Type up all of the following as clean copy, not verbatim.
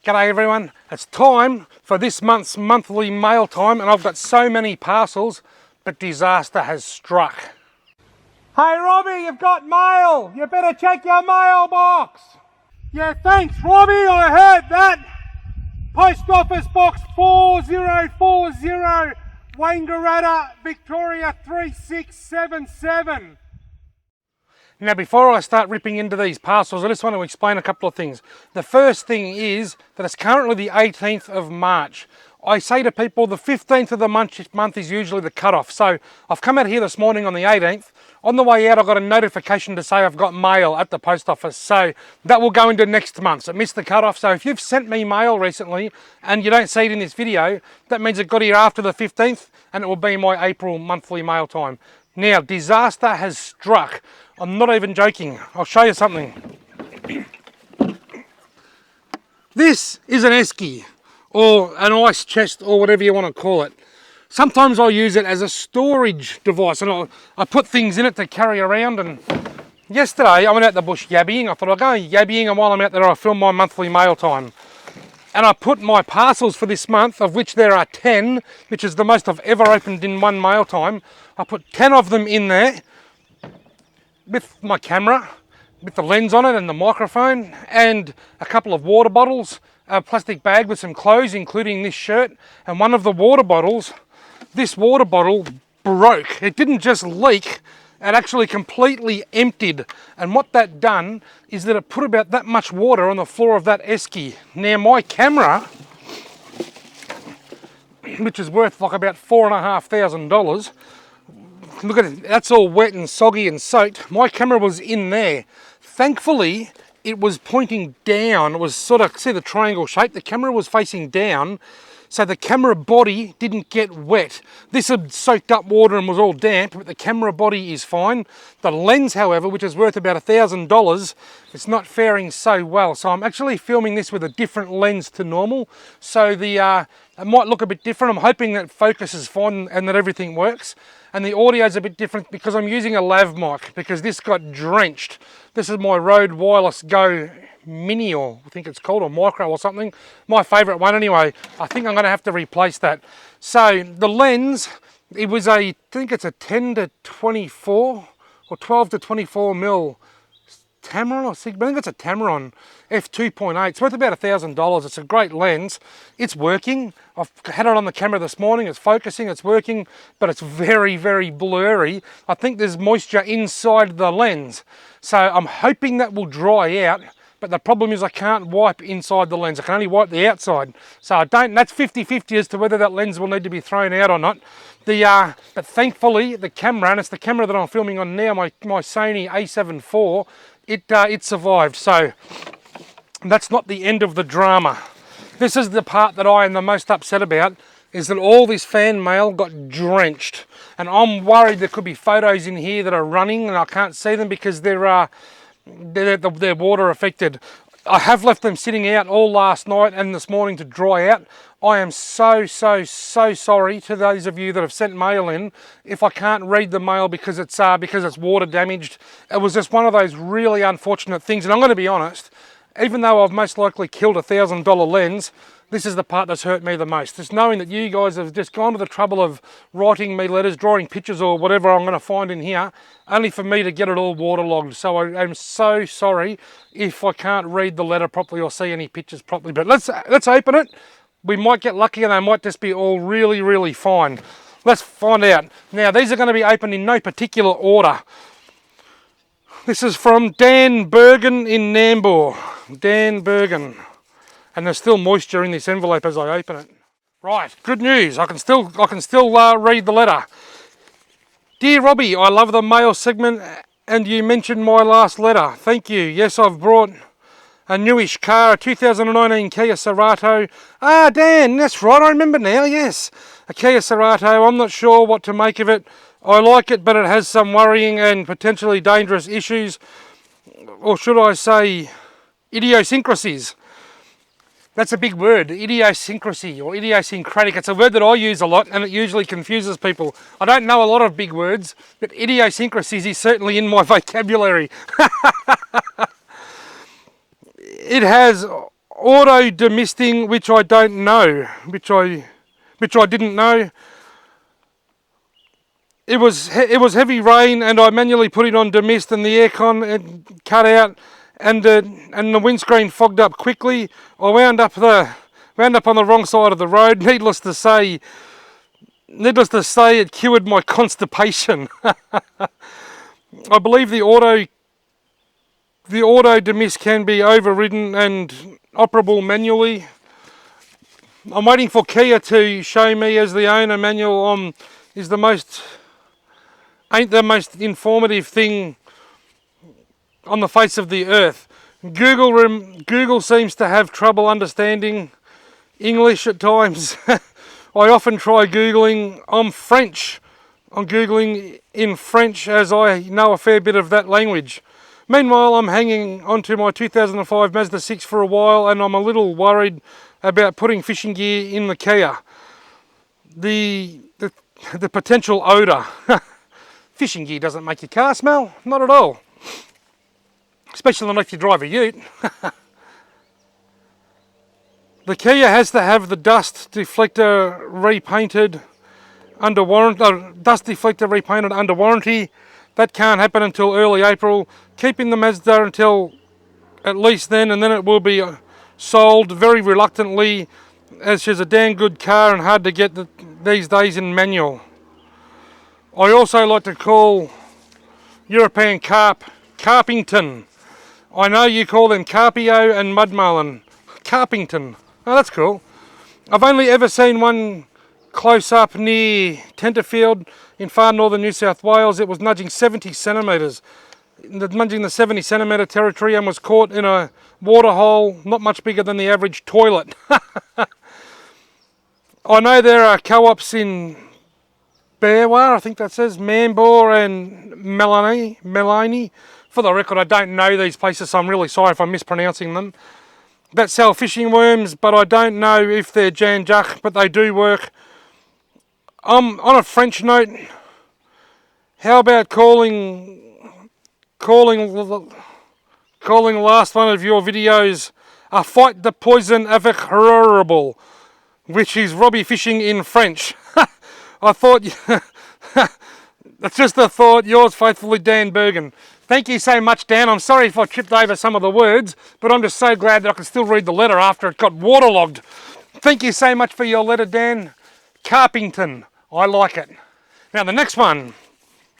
G'day everyone, it's time for this month's monthly mail time and I've got so many parcels, but disaster has struck. Hey Robbie, you've got mail! You better check your mailbox! Yeah, thanks Robbie, I heard that! Post Office Box 4040, Wangaratta, Victoria 3677. Now before I start ripping into these parcels, I just want to explain a couple of things. The first thing is that it's currently the 18th of March. I say to people the 15th of the month is usually the cutoff. So I've come out here this morning on the 18th. On the way out I got a notification to say I've got mail at the post office. So that will go into next month. So it missed the cutoff. So if you've sent me mail recently and you don't see it in this video, that means it got here after the 15th and it will be my April monthly mail time. Now, disaster has struck. I'm not even joking. I'll show you something. This is an esky, or an ice chest, or whatever you want to call it. Sometimes I use it as a storage device, and I put things in it to carry around. And yesterday, I went out the bush yabbying. I thought I'll go yabbying, and while I'm out there, I'll film my monthly mail time. And I put my parcels for this month, of which there are 10, which is the most I've ever opened in one mail time. I put 10 of them in there with my camera, with the lens on it and the microphone, and a couple of water bottles, a plastic bag with some clothes, including this shirt, and one of the water bottles, this water bottle broke. It didn't just leak, it actually completely emptied. And what that done is that it put about that much water on the floor of that esky. Now my camera, which is worth like about $4,500, look at it, that's all wet and soggy and soaked. My camera was in there. Thankfully, it was pointing down. It was sort of, see the triangle shape? The camera was facing down, so the camera body didn't get wet. This had soaked up water and was all damp, but the camera body is fine. The lens, however, which is worth about $1,000, it's not faring so well. So I'm actually filming this with a different lens to normal. So it might look a bit different. I'm hoping that focus is fine and that everything works. And the audio is a bit different because I'm using a lav mic because this got drenched. This is my Rode Wireless Go Mini, or I think it's called, or Micro or something. My favourite one anyway. I think I'm going to have to replace that. So the lens, it was I think it's a 10 to 24 or 12 to 24 mil Tamron or Sigma. I think it's a Tamron f2.8. It's worth about $1,000. It's a great lens. It's working. I've had it on the camera this morning. It's focusing, it's working, but it's very, very blurry. I think there's moisture inside the lens. So I'm hoping that will dry out, but the problem is I can't wipe inside the lens. I can only wipe the outside. So that's 50-50 as to whether that lens will need to be thrown out or not. But thankfully the camera, and it's the camera that I'm filming on now, my Sony a7 IV, it survived. So that's not the end of the drama. This is the part that I am the most upset about, is that all this fan mail got drenched. And I'm worried there could be photos in here that are running and I can't see them because they're water affected. I have left them sitting out all last night and this morning to dry out. I am so sorry to those of you that have sent mail in if I can't read the mail because it's water damaged. It was just one of those really unfortunate things. And I'm going to be honest, even though I've most likely killed $1,000 lens, this is the part that's hurt me the most. Just knowing that you guys have just gone to the trouble of writing me letters, drawing pictures or whatever I'm going to find in here, only for me to get it all waterlogged. So I am so sorry if I can't read the letter properly or see any pictures properly. But let's open it. We might get lucky and they might just be all really, really fine. Let's find out. Now, these are going to be opened in no particular order. This is from Dan Bergin in Nambour. Dan Bergin. And there's still moisture in this envelope as I open it. Right, good news. I can still read the letter. Dear Robbie, I love the mail segment and you mentioned my last letter. Thank you. Yes, I've brought a newish car, a 2019 Kia Cerato. Ah, Dan, that's right, I remember now, yes. A Kia Cerato, I'm not sure what to make of it. I like it, but it has some worrying and potentially dangerous issues. Or should I say, idiosyncrasies. That's a big word, idiosyncrasy or idiosyncratic. It's a word that I use a lot and it usually confuses people. I don't know a lot of big words, but idiosyncrasies is certainly in my vocabulary. It has auto demisting, which I don't know, which I didn't know. It was heavy rain, and I manually put it on demist, and the aircon cut out, and the windscreen fogged up quickly. I wound up on the wrong side of the road. Needless to say, it cured my constipation. I believe the auto demist can be overridden and operable manually. I'm waiting for Kia to show me, as the owner, manual ain't the most informative thing on the face of the earth. Google seems to have trouble understanding English at times. I often try Googling. I'm French. I'm Googling in French, as I know a fair bit of that language. Meanwhile, I'm hanging onto my 2005 Mazda 6 for a while, and I'm a little worried about putting fishing gear in the Kia. The potential odour. Fishing gear doesn't make your car smell, not at all. Especially not if you drive a ute. The Kia has to have the dust deflector repainted under warranty. That can't happen until early April. Keeping the Mazda until at least then, and then it will be sold very reluctantly, as she's a damn good car and hard to get these days in manual. I also like to call European carp Carpington. I know you call them Carpio and Mudmarlin. Carpington. Oh, that's cool. I've only ever seen one close up near Tenterfield in far northern New South Wales. It was nudging 70 centimetres. Nudging the 70 centimetre territory, and was caught in a water hole not much bigger than the average toilet. I know there are co-ops in Bearwar, I think that says, Mambor and Melanie. For the record, I don't know these places, so I'm really sorry if I'm mispronouncing them. That sell fishing worms, but I don't know if they're Jan Juck, but they do work. On a French note, how about calling the last one of your videos a fight the poison avec horrible, which is robbie fishing in French. I thought, that's just a thought. Yours faithfully, Dan Bergin. Thank you so much, Dan. I'm sorry if I tripped over some of the words, but I'm just so glad that I can still read the letter after it got waterlogged. Thank you so much for your letter, Dan. Carpington. I like it. Now, the next one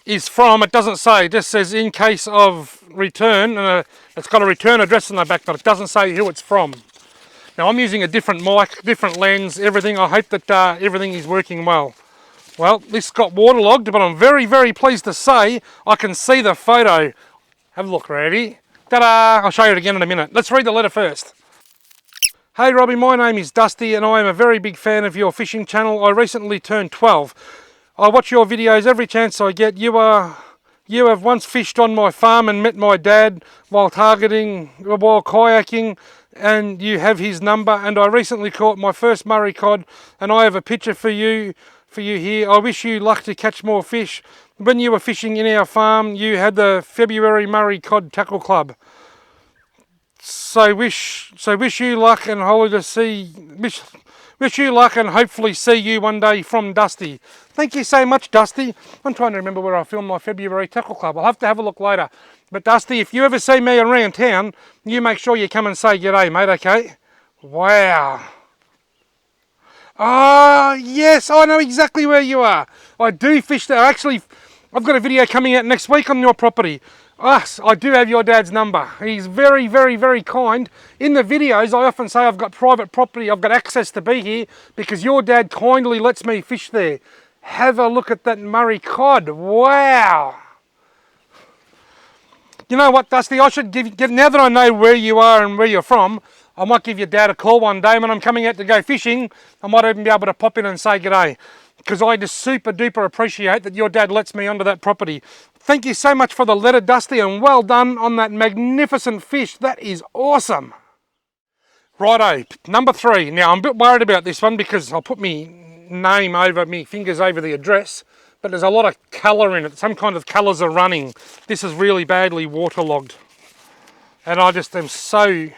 is from, it doesn't say, it just says in case of return, and it's got a return address on the back, but it doesn't say who it's from. Now, I'm using a different mic, different lens, everything. I hope that everything is working well. Well, this got waterlogged, but I'm very, very pleased to say I can see the photo. Have a look, ready? Ta-da! I'll show you it again in a minute. Let's read the letter first. Hey Robbie, my name is Dusty and I am a very big fan of your fishing channel. I recently turned 12. I watch your videos every chance I get. You have once fished on my farm and met my dad while kayaking, and you have his number, and I recently caught my first Murray cod and I have a picture for you here. I wish you luck to catch more fish. When you were fishing in our farm, you had the February Murray Cod Tackle Club. So wish you luck and wish you luck and hopefully see you one day from Dusty. Thank you so much, Dusty. I'm trying to remember where I filmed my February Tackle Club. I'll have to have a look later. But Dusty, if you ever see me around town, you make sure you come and say g'day, mate, okay? Wow. Oh, yes, I know exactly where you are. I do fish there. Actually, I've got a video coming out next week on your property. Yes, I do have your dad's number. He's very, very, very kind. In the videos, I often say I've got private property. I've got access to be here because your dad kindly lets me fish there. Have a look at that Murray cod. Wow. You know what, Dusty? I should give now that I know where you are and where you're from, I might give your dad a call one day when I'm coming out to go fishing. I might even be able to pop in and say g'day, because I just super duper appreciate that your dad lets me onto that property. Thank you so much for the letter, Dusty, and well done on that magnificent fish. That is awesome. Righto, number 3. Now, I'm a bit worried about this one because I'll put me name over, me fingers over the address, but there's a lot of colour in it. Some kind of colours are running. This is really badly waterlogged. And I just am so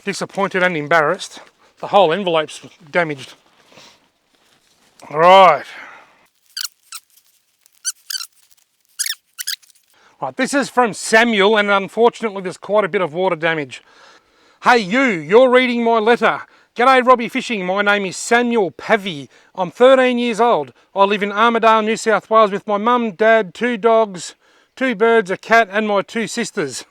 disappointed and embarrassed. The whole envelope's damaged. Right. Right, this is from Samuel, and unfortunately there's quite a bit of water damage. Hey you're reading my letter. G'day Robbie Fishing, my name is Samuel Pavey. I'm 13 years old. I live in Armidale, New South Wales with my mum, dad, 2 dogs, 2 birds, a cat and my 2 sisters.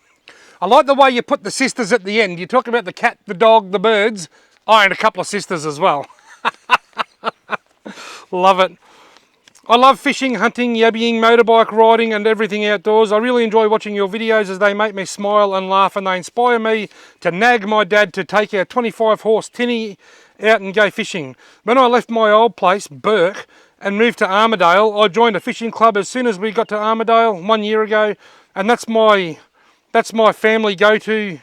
I like the way you put the sisters at the end. You talk about the cat, the dog, the birds. I own a couple of sisters as well. Love it. I love fishing, hunting, yabbying, motorbike riding and everything outdoors. I really enjoy watching your videos as they make me smile and laugh, and they inspire me to nag my dad to take our 25 horse tinny out and go fishing. When I left my old place, Burke, and moved to Armidale, I joined a fishing club as soon as we got to Armidale 1 year ago, and that's my family go-to.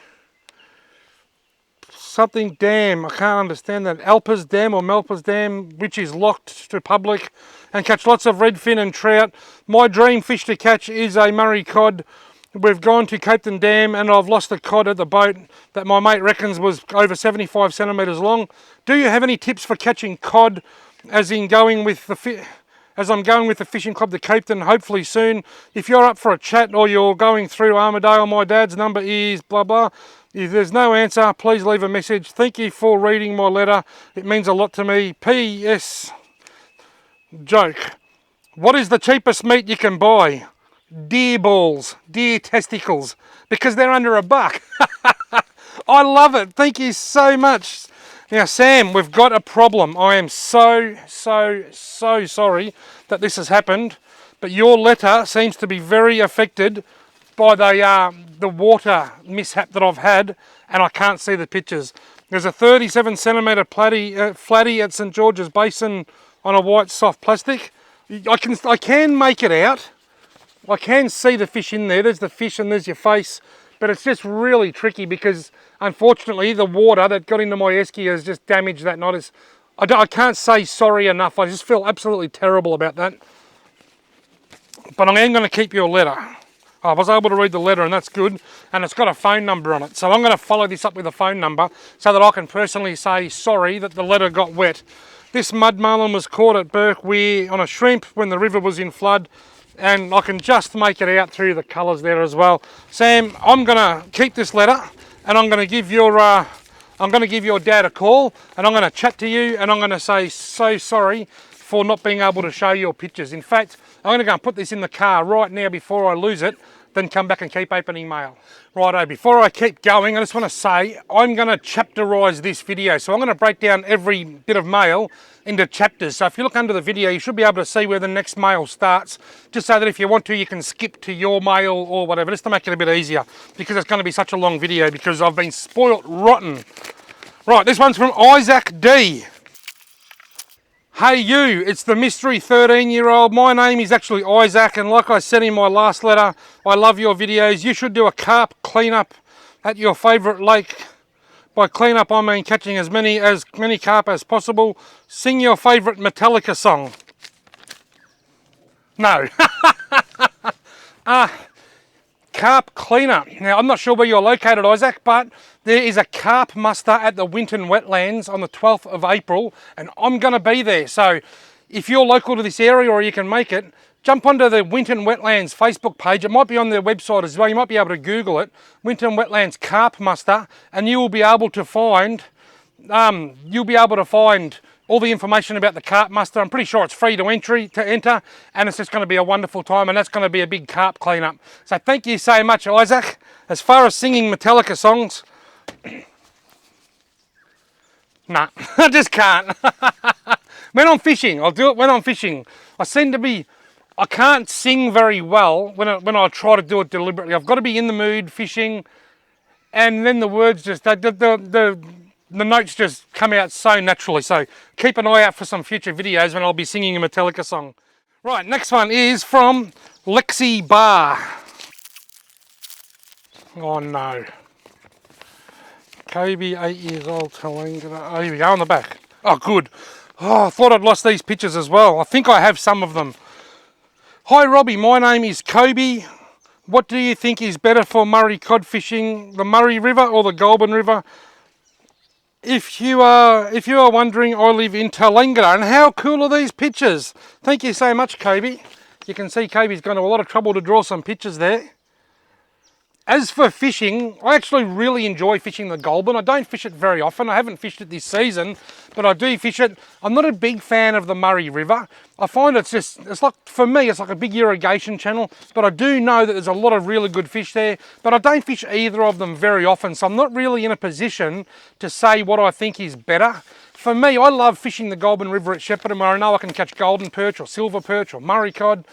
Something dam, I can't understand that. Alpers Dam or Melpers Dam, which is locked to public, and catch lots of redfin and trout. My dream fish to catch is a Murray cod. We've gone to Captain Dam and I've lost a cod at the boat that my mate reckons was over 75 centimetres long. Do you have any tips for catching cod, as I'm going with the fishing club to Captain hopefully soon? If you're up for a chat or you're going through Armidale, my dad's number is blah blah. If there's no answer, please leave a message. Thank you for reading my letter. It means a lot to me. P.S. Joke. What is the cheapest meat you can buy? Deer balls, deer testicles, because they're under $1. I love it. Thank you so much. Now, Sam, we've got a problem. I am so sorry that this has happened, but your letter seems to be very affected by the water mishap that I've had, and I can't see the pictures. There's a 37 centimetre flatty at St George's Basin on a white soft plastic. I can make it out. I can see the fish in there. There's the fish and there's your face, but it's just really tricky because unfortunately the water that got into my esky has just damaged that knot. I can't say sorry enough. I just feel absolutely terrible about that. But I am going to keep your letter. I was able to read the letter and that's good, and it's got a phone number on it. So I'm going to follow this up with a phone number so that I can personally say sorry that the letter got wet. This mud marlin was caught at Burke Weir on a shrimp when the river was in flood, and I can just make it out through the colours there as well. Sam, I'm going to keep this letter and I'm going to give your dad a call, and I'm going to chat to you, and I'm going to say so sorry for not being able to show your pictures. In fact, I'm going to go and put this in the car right now before I lose it, then come back and keep opening mail. Righto, before I keep going, I just want to say I'm going to chapterise this video. So I'm going to break down every bit of mail into chapters. So if you look under the video, you should be able to see where the next mail starts, just so that if you want to, you can skip to your mail or whatever, just to make it a bit easier, because it's going to be such a long video because I've been spoilt rotten. Right, this one's from Isaac D. Hey you, it's the mystery 13-year-old. My name is actually Isaac, and like I said in my last letter, I love your videos. You should do a carp cleanup at your favourite lake. By cleanup, I mean catching as many carp as possible. Sing your favourite Metallica song. No. Carp cleanup. Now, I'm not sure where you're located, Isaac, but there is a carp muster at the Winton Wetlands on the 12th of April, and I'm going to be there. So if you're local to this area or you can make it, jump onto the Winton Wetlands Facebook page. It might be on their website as well. You might be able to Google it, Winton Wetlands carp muster, and you will be able to find all the information about the carp muster. I'm pretty sure it's free to enter, and it's just going to be a wonderful time, and that's going to be a big carp cleanup. So thank you so much, Isaac. As far as singing Metallica songs, nah, I just can't. When I'm fishing, I'll do it when I'm fishing. I can't sing very well when I try to do it deliberately. I've got to be in the mood fishing, and then the words just, the notes just come out so naturally. So keep an eye out for some future videos when I'll be singing a Metallica song. Right, next one is from Lexa Barr. Oh no. Kobe, 8 years old, telling. Oh, here we go on the back. Oh, good. Oh, I thought I'd lost these pictures as well. I think I have some of them. Hi Robbie, my name is Kobe. What do you think is better for Murray cod fishing, the Murray River or the Goulburn River? If you are wondering, I live in Tallangatta, and how cool are these pictures? Thank you so much, Kobe. You can see Kobe's gone to a lot of trouble to draw some pictures there. As for fishing, I actually really enjoy fishing the Goulburn. I don't fish it very often. I haven't fished it this season, but I do fish it. I'm not a big fan of the Murray River. I find it's like, for me, it's like a big irrigation channel, but I do know that there's a lot of really good fish there, but I don't fish either of them very often, so I'm not really in a position to say what I think is better. For me, I love fishing the Goulburn River at Shepparton, where I know I can catch golden perch or silver perch or Murray cod.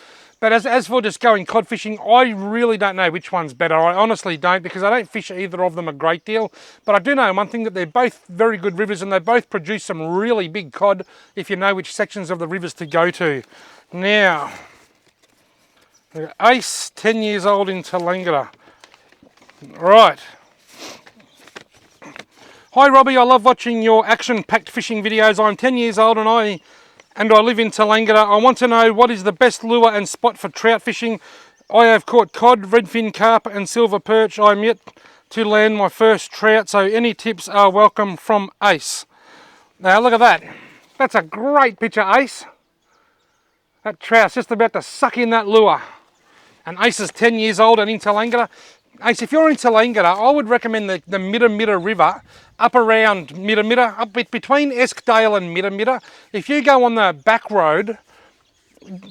But as for just going cod fishing, I really don't know which one's better. I honestly don't, because I don't fish either of them a great deal. But I do know one thing, that they're both very good rivers, and they both produce some really big cod if you know which sections of the rivers to go to. Now, Ace, 10 years old in Tallangatta. Right. Hi Robbie, I love watching your action-packed fishing videos. I'm 10 years old and I live in Tallangatta. I want to know what is the best lure and spot for trout fishing. I have caught cod, redfin carp and silver perch. I'm yet to land my first trout, so any tips are welcome from Ace. Now look at that. That's a great picture, Ace. That trout's just about to suck in that lure. And Ace is 10 years old and in Tallangatta. Ace, if you're in Tallangatta, I would recommend the Midda River, up around Midda, up between Eskdale and Midda. If you go on the back road,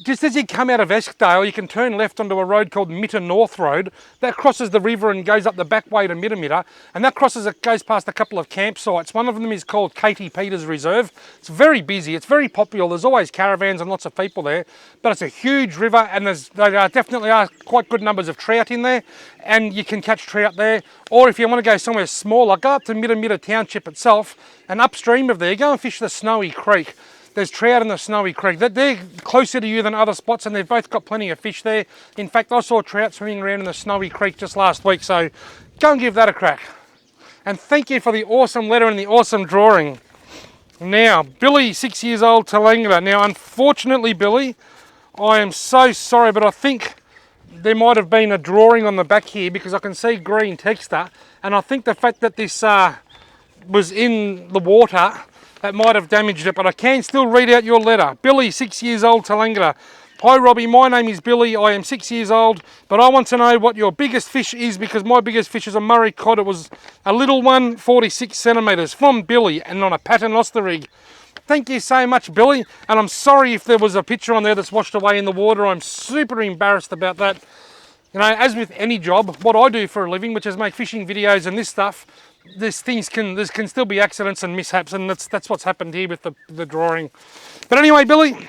just as you come out of Eskdale, you can turn left onto a road called Midda North Road. That crosses the river and goes up the back way to Midda, and that goes past a couple of campsites. One of them is called Katie Peters Reserve. It's very busy, it's very popular, there's always caravans and lots of people there, but it's a huge river, and there definitely are quite good numbers of trout in there, and you can catch trout there. Or if you want to go somewhere smaller, go up to Midda Township itself, and upstream of there, go and fish the Snowy Creek. There's trout in the Snowy Creek. They're closer to you than other spots, and they've both got plenty of fish there. In fact, I saw trout swimming around in the Snowy Creek just last week, so go and give that a crack. And thank you for the awesome letter and the awesome drawing. Now, Billy, 6 years old, Tallangatta. Now, unfortunately, Billy, I am so sorry, but I think there might have been a drawing on the back here, because I can see green texture, and I think the fact that this was in the water, that might have damaged it, but I can still read out your letter. Billy, 6 years old, Tallangatta. Hi Robbie, my name is Billy, I am 6 years old, but I want to know what your biggest fish is, because my biggest fish is a Murray cod. It was a little one, 46 centimetres, from Billy, and on a paternoster rig. Thank you so much, Billy, and I'm sorry if there was a picture on there that's washed away in the water. I'm super embarrassed about that. You know, as with any job, what I do for a living, which is make fishing videos and this stuff, there can still be accidents and mishaps, and that's what's happened here with the drawing. But anyway, Billy,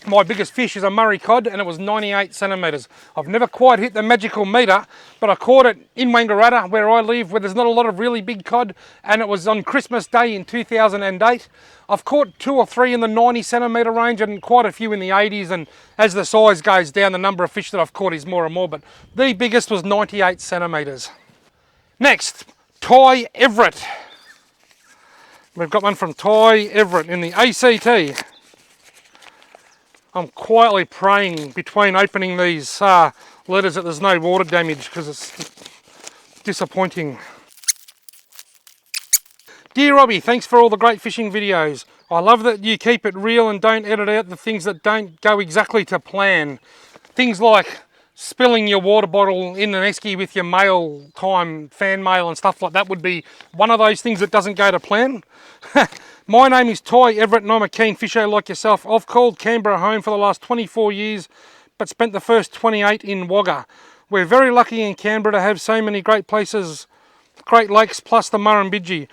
my biggest fish is a Murray cod, and it was 98 centimetres. I've never quite hit the magical metre, but I caught it in Wangaratta, where I live, where there's not a lot of really big cod, and it was on Christmas Day in 2008. I've caught 2 or 3 in the 90 centimetre range and quite a few in the 80s, and as the size goes down, the number of fish that I've caught is more and more, but the biggest was 98 centimetres. Next, Tye Everitt. We've got one from Tye Everitt in the ACT. I'm quietly praying between opening these letters that there's no water damage, because it's disappointing. Dear Robbie, thanks for all the great fishing videos. I love that you keep it real and don't edit out the things that don't go exactly to plan. Things like spilling your water bottle in an esky with your fan mail and stuff like that would be one of those things that doesn't go to plan. My name is Tye Everitt and I'm a keen fisher like yourself. I've called Canberra home for the last 24 years, but spent the first 28 in Wagga. We're very lucky in Canberra to have so many great places, great lakes plus the Murrumbidgee.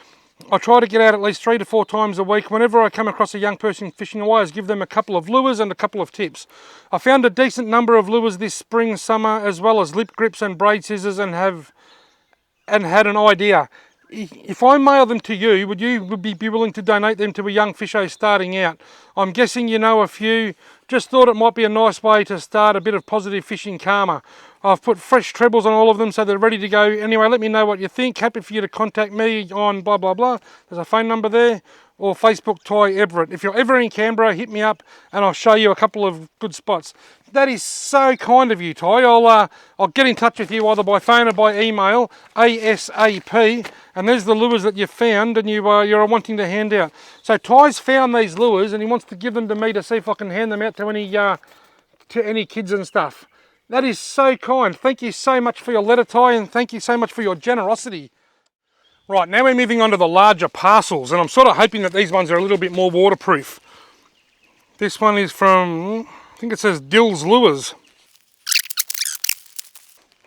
I try to get out at least 3 to 4 times a week. Whenever I come across a young person fishing, I always give them a couple of lures and a couple of tips. I found a decent number of lures this spring, summer, as well as lip grips and braid scissors, and had an idea. If I mail them to you, would you be willing to donate them to a young fisher starting out? I'm guessing you know a few. Just thought it might be a nice way to start a bit of positive fishing karma. I've put fresh trebles on all of them so they're ready to go. Anyway, let me know what you think. Happy for you to contact me on blah blah blah. There's a phone number there. or Facebook Tye Everitt. If you're ever in Canberra, hit me up and I'll show you a couple of good spots. That is so kind of you, Tye. I'll get in touch with you either by phone or by email, ASAP. And there's the lures that you found and you're wanting to hand out. So Tye's found these lures and he wants to give them to me to see if I can hand them out to any kids and stuff. That is so kind. Thank you so much for your letter, Tye, and thank you so much for your generosity. Right, now we're moving on to the larger parcels, and I'm sort of hoping that these ones are a little bit more waterproof. This one is from, I think it says Rydleys Lures.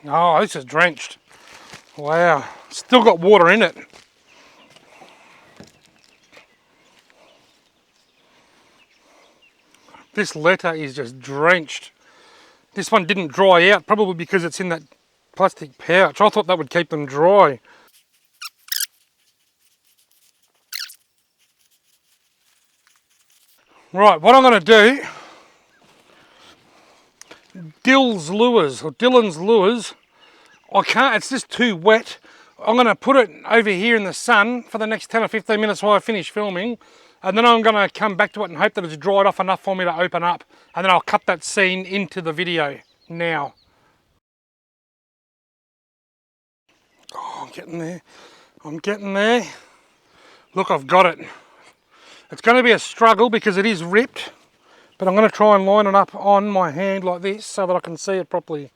Oh, this is drenched. Wow, still got water in it. This letter is just drenched. This one didn't dry out, probably because it's in that plastic pouch. I thought that would keep them dry. Right, what I'm going to do, Dylan's Lures, I can't, it's just too wet. I'm going to put it over here in the sun for the next 10 or 15 minutes while I finish filming. And then I'm going to come back to it and hope that it's dried off enough for me to open up. And then I'll cut that scene into the video now. Oh, I'm getting there. I'm getting there. Look, I've got it. It's going to be a struggle because it is ripped. But I'm going to try and line it up on my hand like this so that I can see it properly.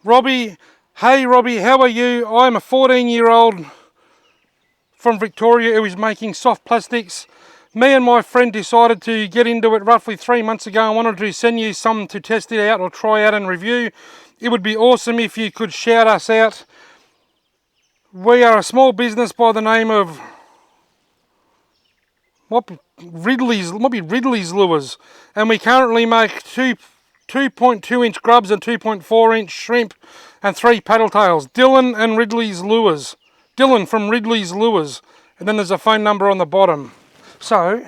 Robbie, hey Robbie, how are you? I'm a 14-year-old from Victoria who is making soft plastics. Me and my friend decided to get into it roughly 3 months ago. I wanted to send you some to test it out or try out and review. It would be awesome if you could shout us out. We are a small business by the name of Rydleys Lures, and we currently make 2.2 inch grubs and 2.4 inch shrimp and 3 paddle tails. Dylan and Rydleys Lures. Dylan from Rydleys Lures. And then there's a phone number on the bottom. So,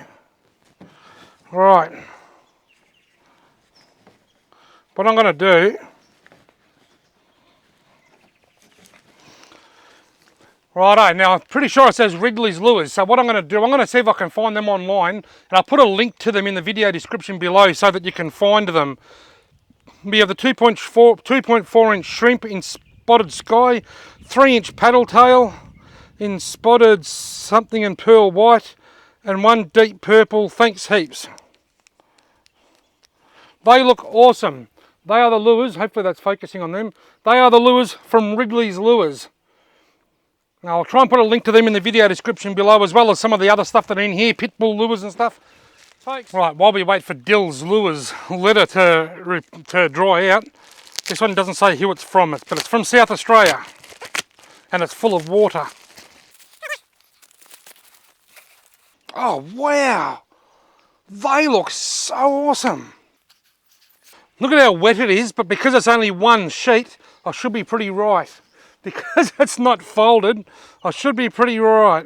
right. What I'm going to do, righto, now I'm pretty sure it says Rydleys Lures. So what I'm going to do, I'm going to see if I can find them online. And I'll put a link to them in the video description below so that you can find them. We have the 2.4 inch shrimp in spotted sky, 3 inch paddle tail in spotted something and pearl white, and 1 deep purple. Thanks heaps. They look awesome. They are the lures, hopefully that's focusing on them. They are the lures from Rydleys Lures. Now I'll try and put a link to them in the video description below, as well as some of the other stuff that are in here, Pitbull Lures and stuff. Right, while we wait for Rydleys Lures letter to dry out, this one doesn't say who it's from, but it's from South Australia, and it's full of water. Oh wow, they look so awesome. Look at how wet it is, but because it's only one sheet, I should be pretty right. Because it's not folded, I should be pretty right.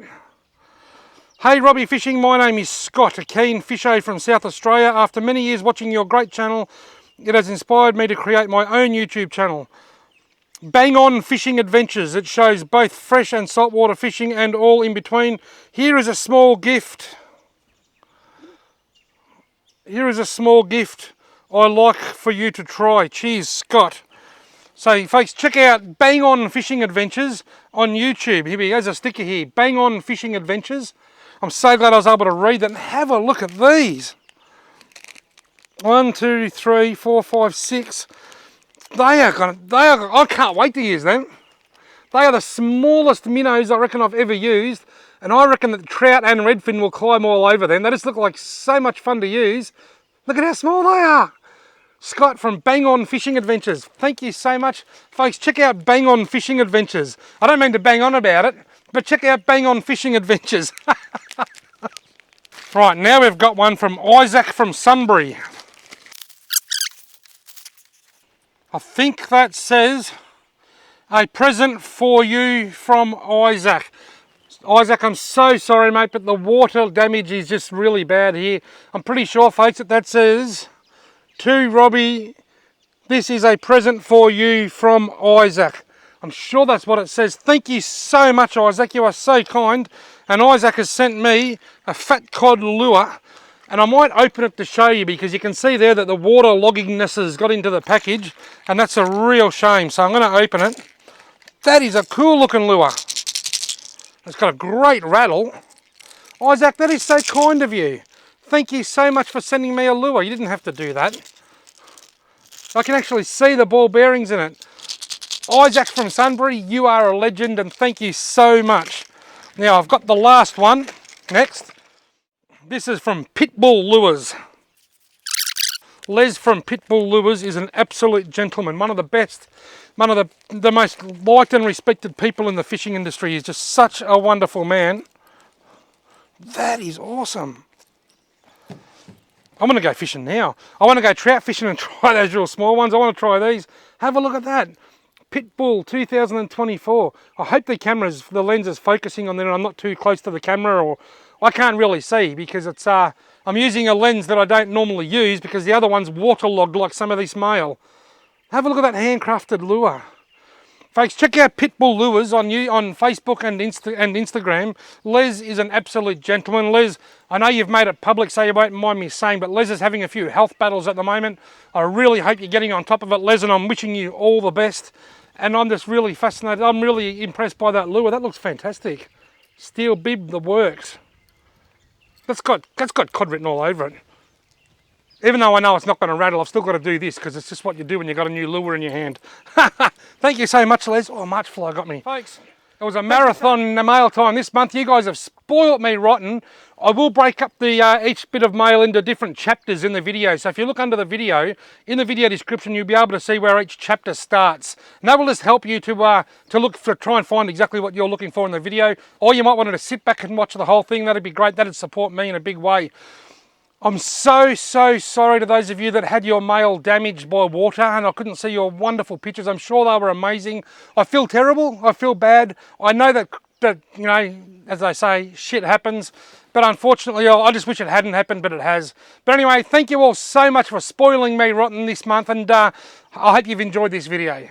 Hey Robbie Fishing, my name is Scott, a keen fisher from South Australia. After many years watching your great channel, it has inspired me to create my own YouTube channel. Bang On Fishing Adventures. It shows both fresh and saltwater fishing and all in between. Here is a small gift. Here is a small gift I like for you to try. Cheers, Scott. So folks, check out Bang On Fishing Adventures on YouTube. Here we go, there's a sticker here. Bang On Fishing Adventures. I'm so glad I was able to read that. And have a look at these. 1, 2, 3, 4, 5, 6. I can't wait to use them. They are the smallest minnows I reckon I've ever used, and I reckon that trout and redfin will climb all over them. They just look like so much fun to use. Look at how small they are. Scott from Bang On Fishing Adventures. Thank you so much. Folks, check out Bang On Fishing Adventures. I don't mean to bang on about it, but check out Bang On Fishing Adventures. Right, now we've got one from Isaac from Sunbury. I think that says, a present for you from Isaac. Isaac, I'm so sorry, mate, but the water damage is just really bad here. I'm pretty sure, folks, that says, to Robbie, this is a present for you from Isaac. I'm sure that's what it says. Thank you so much, Isaac. You are so kind. And Isaac has sent me a fat cod lure. And I might open it to show you because you can see there that the water loggingness has got into the package. And that's a real shame. So I'm going to open it. That is a cool looking lure. It's got a great rattle. Isaac, that is so kind of you. Thank you so much for sending me a lure. You didn't have to do that. I can actually see the ball bearings in it. Isaac from Sunbury, you are a legend and thank you so much. Now I've got the last one next. This is from Pitbull Lures. Les from Pitbull Lures is an absolute gentleman, one of the best, one of the most liked and respected people in the fishing industry. He's just such a wonderful man. That is awesome. I'm going to go fishing now. I want to go trout fishing and try those real small ones. I want to try these. Have a look at that. Pitbull 2024. I hope the lens is focusing on there and I'm not too close to the camera, or I can't really see because it's I'm using a lens that I don't normally use because the other one's waterlogged like some of this mail. Have a look at that handcrafted lure. Folks, check out Pitbull Lures on Facebook and Instagram. Les is an absolute gentleman. Les, I know you've made it public, so you won't mind me saying, but Les is having a few health battles at the moment. I really hope you're getting on top of it, Les, and I'm wishing you all the best. And I'm just really fascinated. I'm really impressed by that lure. That looks fantastic. Steel bib, the works. That's got cod written all over it. Even though I know it's not going to rattle, I've still got to do this because it's just what you do when you've got a new lure in your hand. Thank you so much, Les. Oh, March fly got me. Folks, it was a marathon mail time this month. You guys have spoilt me rotten. I will break up each bit of mail into different chapters in the video. So if you look under the video, in the video description, you'll be able to see where each chapter starts. And that will just help you to try and find exactly what you're looking for in the video. Or you might want to sit back and watch the whole thing. That'd be great. That'd support me in a big way. I'm so sorry to those of you that had your mail damaged by water and I couldn't see your wonderful pictures. I'm sure they were amazing. I feel terrible. I feel bad. I know that you know, as they say, shit happens. But unfortunately, I just wish it hadn't happened, but it has. But anyway, thank you all so much for spoiling me rotten this month, and I hope you've enjoyed this video.